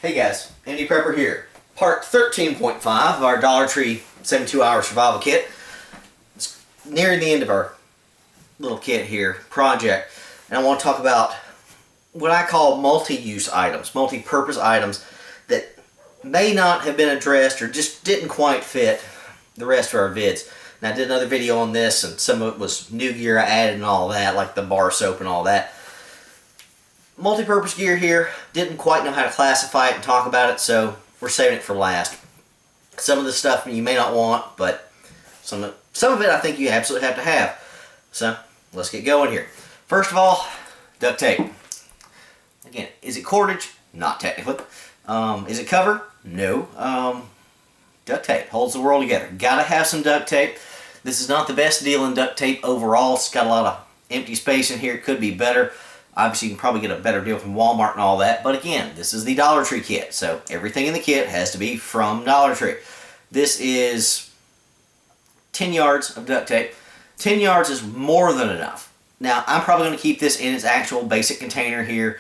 Hey guys, Andy Prepper here. Part 13.5 of our Dollar Tree 72-hour survival kit. It's nearing the end of our little kit here, project, and I want to talk about what I call multi-use items, multi-purpose items that may not have been addressed or just didn't quite fit the rest of our vids. And I did another video on this, and some of it was new gear I added and all that, like the bar soap and all that. Multi-purpose gear here, didn't quite know how to classify it and talk about it, so we're saving it for last. Some of the stuff you may not want, but some of it I think you absolutely have to have. So let's get going here. First of all, duct tape. Again, is it cordage? Not technically. Is it cover? No. Duct tape holds the world together. Gotta have some duct tape. This is not the best deal in duct tape overall. It's got a lot of empty space in here. It could be better. Obviously, you can probably get a better deal from Walmart and all that. But again, this is the Dollar Tree kit. So everything in the kit has to be from Dollar Tree. This is 10 yards of duct tape. 10 yards is more than enough. Now, I'm probably going to keep this in its actual basic container here.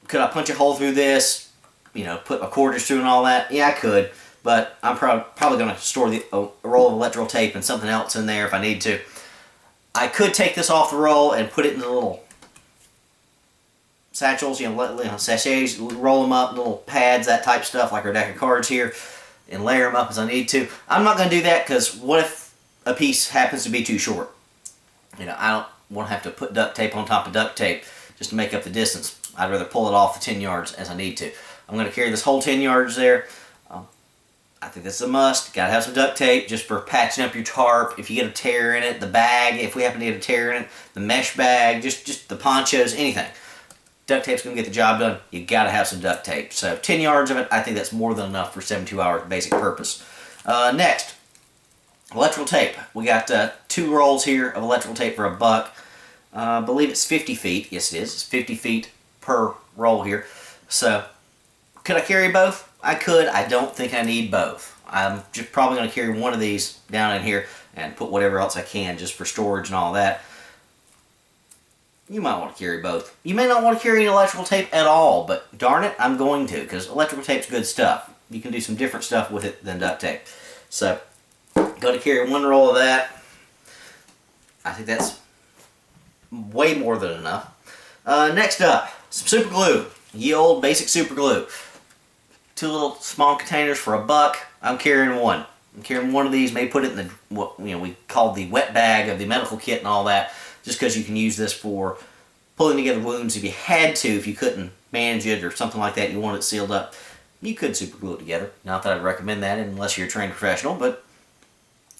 Could I punch a hole through this? You know, put a cordage through and all that? Yeah, I could. But I'm probably going to store a roll of electrical tape and something else in there if I need to. I could take this off the roll and put it in the little satchels, sachets, roll them up, little pads, that type of stuff, like our deck of cards here, and layer them up as I need to. I'm not going to do that because what if a piece happens to be too short? You know, I don't want to have to put duct tape on top of duct tape just to make up the distance. I'd rather pull it off the 10 yards as I need to. I'm going to carry this whole 10 yards there. I think that's a must. Got to have some duct tape just for patching up your tarp. If you get a tear in it, the bag, if we happen to get a tear in it, the mesh bag, just the ponchos, anything. Duct tape's going to get the job done. You got to have some duct tape. So 10 yards of it, I think that's more than enough for 72 hours basic purpose. Next, electrical tape. We got 2 rolls here of electrical tape for $1. I believe it's 50 feet. Yes, it is. It's 50 feet per roll here. So, could I carry both? I could. I don't think I need both. I'm just probably going to carry one of these down in here and put whatever else I can just for storage and all that. You might want to carry both. You may not want to carry electrical tape at all, but darn it, I'm going to, because electrical tape's good stuff. You can do some different stuff with it than duct tape. So, going to carry one roll of that. I think that's way more than enough. Next up, some super glue. Ye old basic super glue. 2 little small containers for $1. I'm carrying one. I'm carrying one of these. May put it in the what we call the wet bag of the medical kit and all that. Just because you can use this for pulling together wounds if you had to, if you couldn't manage it or something like that, you want it sealed up. You could super glue it together. Not that I'd recommend that unless you're a trained professional, but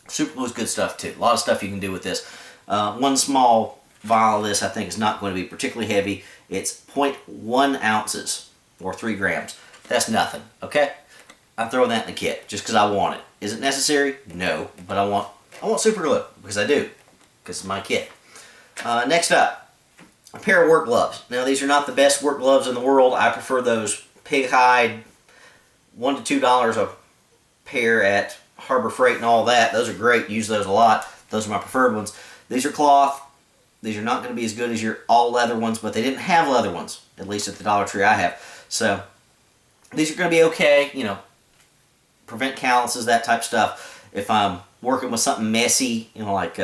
super glue is good stuff too. A lot of stuff you can do with this. One small vial of this I think is not going to be particularly heavy. It's 0.1 ounces or 3 grams. That's nothing, okay? I'm throwing that in the kit just because I want it. Is it necessary? No, but I want super glue because I do, because it's my kit. Next up, a pair of work gloves. Now these are not the best work gloves in the world. I prefer those pig hide, $1 to $2 a pair at Harbor Freight and all that. Those are great. Use those a lot. Those are my preferred ones. These are cloth. These are not going to be as good as your all leather ones, but they didn't have leather ones, at least at the Dollar Tree I have. So these are going to be okay, you know, prevent calluses, that type of stuff. If I'm working with something messy, you know, like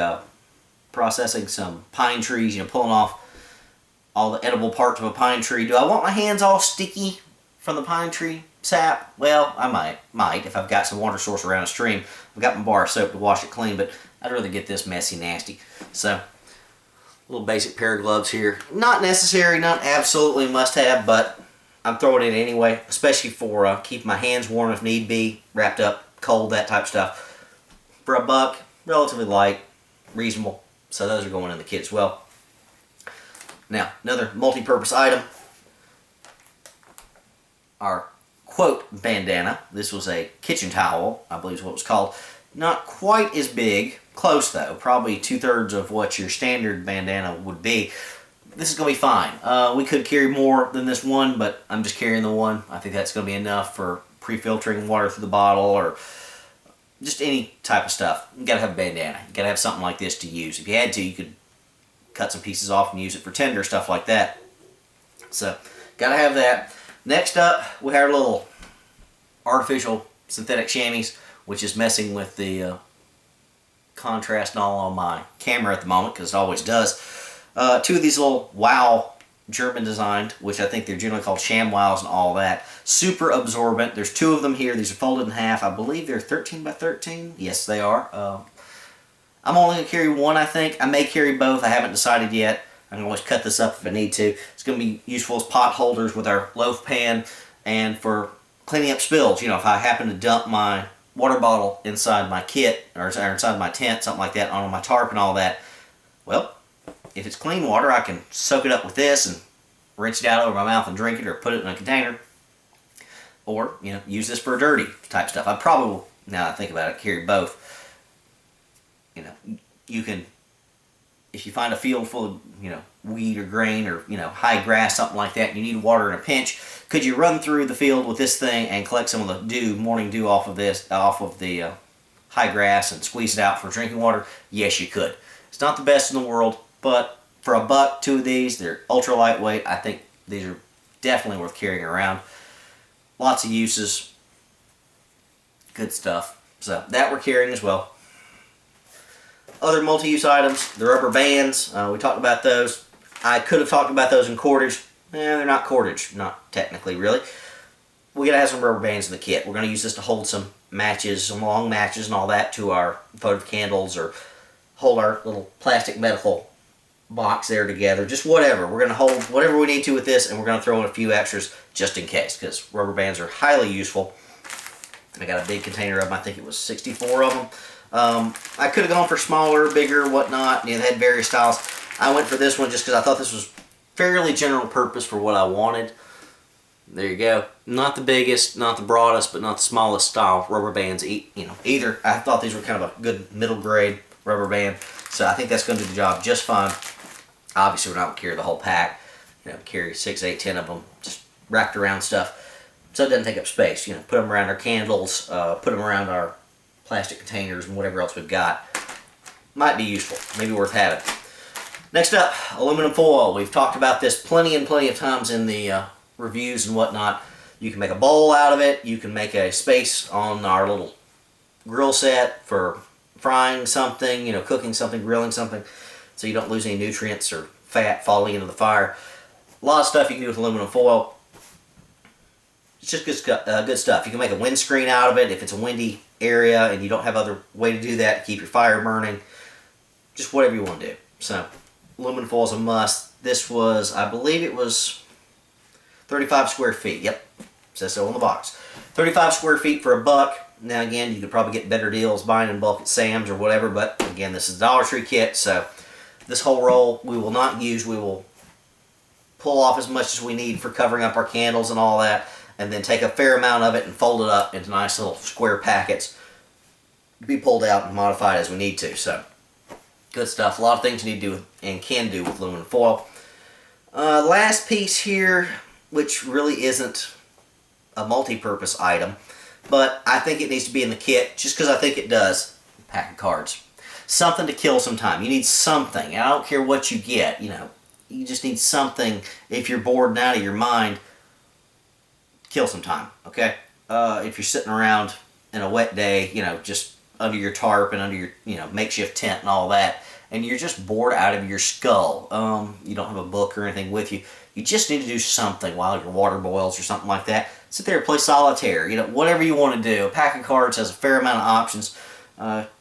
processing some pine trees, you know, pulling off all the edible parts of a pine tree. Do I want my hands all sticky from the pine tree sap? Well, I might if I've got some water source around a stream. I've got my bar soap to wash it clean, but I'd rather get this messy nasty. So, a little basic pair of gloves here. Not necessary, not absolutely must have, but I'm throwing it in anyway, especially for keeping my hands warm if need be, wrapped up, cold, that type of stuff. For $1, relatively light, reasonable. So those are going in the kit as well. Now, another multi-purpose item. Our quote bandana. This was a kitchen towel, I believe is what it was called. Not quite as big, close though. Probably 2/3 of what your standard bandana would be. This is going to be fine. We could carry more than this one, but I'm just carrying the one. I think that's going to be enough for pre-filtering water through the bottle or just any type of stuff. You got to have a bandana. You got to have something like this to use. If you had to, you could cut some pieces off and use it for tender, stuff like that. So, got to have that. Next up, we have our little artificial synthetic chamois, which is messing with the contrast and all on my camera at the moment, because it always does. Two of these little WOW German designed, which I think they're generally called chamois and all that. Super absorbent. There's two of them here. These are folded in half. I believe they're 13 by 13. Yes, they are. I'm only going to carry one, I think. I may carry both. I haven't decided yet. I can always cut this up if I need to. It's going to be useful as pot holders with our loaf pan and for cleaning up spills. You know, if I happen to dump my water bottle inside my kit or inside my tent, something like that, on my tarp and all that, well, if it's clean water, I can soak it up with this and rinse it out over my mouth and drink it, or put it in a container. Or, you know, use this for dirty type stuff. I probably, now that I think about it, carry both. You know, you can, if you find a field full of, you know, weed or grain or, you know, high grass, something like that, and you need water in a pinch, could you run through the field with this thing and collect some of the dew, morning dew off of this, off of the high grass, and squeeze it out for drinking water? Yes, you could. It's not the best in the world, but for $1, two of these, they're ultra lightweight. I think these are definitely worth carrying around. Lots of uses. Good stuff. So that we're carrying as well. Other multi-use items, the rubber bands. We talked about those. I could have talked about those in cordage. They're not cordage, not technically really. We gotta have some rubber bands in the kit. We're gonna use this to hold some matches, some long matches and all that to our votive candles, or hold our little plastic medical box there together. Just whatever. We're gonna hold whatever we need to with this, and we're gonna throw in a few extras just in case, because rubber bands are highly useful. I got a big container of them. I think it was 64 of them. I could have gone for smaller, bigger, whatnot. You know, they had various styles. I went for this one just because I thought this was fairly general purpose for what I wanted. There you go. Not the biggest, not the broadest, but not the smallest style rubber bands. You know, either. I thought these were kind of a good middle grade rubber band, so I think that's going to do the job just fine. Obviously, we're not going to carry the whole pack. You know, carry 6, 8, 10 of them, just wrapped around stuff, so it doesn't take up space. You know, put them around our candles, put them around our plastic containers and whatever else we've got. Might be useful, maybe worth having. Next up, aluminum foil. We've talked about this plenty and plenty of times in the reviews and whatnot. You can make a bowl out of it. You can make a space on our little grill set for frying something, you know, cooking something, grilling something, so you don't lose any nutrients or fat falling into the fire. A lot of stuff you can do with aluminum foil. It's just good stuff. You can make a windscreen out of it if it's a windy area and you don't have other way to do that to keep your fire burning. Just whatever you want to do. So, aluminum foil is a must. This was, I believe it was 35 square feet. Yep, says so on the box. 35 square feet for $1. Now again, you could probably get better deals buying in bulk at Sam's or whatever, but again, this is a Dollar Tree kit, so this whole roll we will not use. We will pull off as much as we need for covering up our candles and all that, and then take a fair amount of it and fold it up into nice little square packets to be pulled out and modified as we need to. So, good stuff. A lot of things you need to do and can do with aluminum foil. Last piece here, which really isn't a multi-purpose item, but I think it needs to be in the kit just because I think it does. A pack of cards. Something to kill some time. You need something. And I don't care what you get, you know. You just need something if you're bored and out of your mind. Kill some time, okay? If you're sitting around in a wet day, you know, just under your tarp and under your, you know, makeshift tent and all that, and you're just bored out of your skull, you don't have a book or anything with you, you just need to do something while your water boils or something like that. Sit there and play solitaire, you know, whatever you want to do. A pack of cards has a fair amount of options.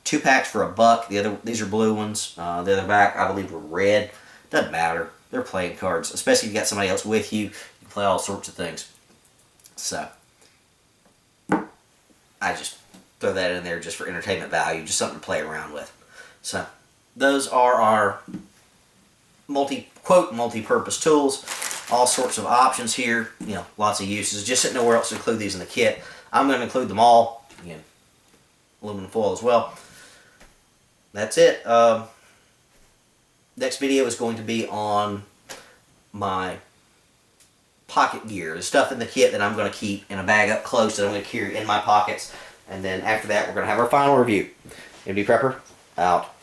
2 packs for $1. These are blue ones. The other pack, I believe, were red. Doesn't matter. They're playing cards, especially if you got somebody else with you. You can play all sorts of things. So, I just throw that in there just for entertainment value, just something to play around with. So, those are our multi-purpose tools. All sorts of options here, you know, lots of uses. Just didn't know where else to include these in the kit. I'm going to include them all. Again, aluminum foil as well. That's it. Next video is going to be on my pocket gear, the stuff in the kit that I'm going to keep in a bag up close that I'm going to carry in my pockets. And then after that, we're going to have our final review. MD Prepper, out.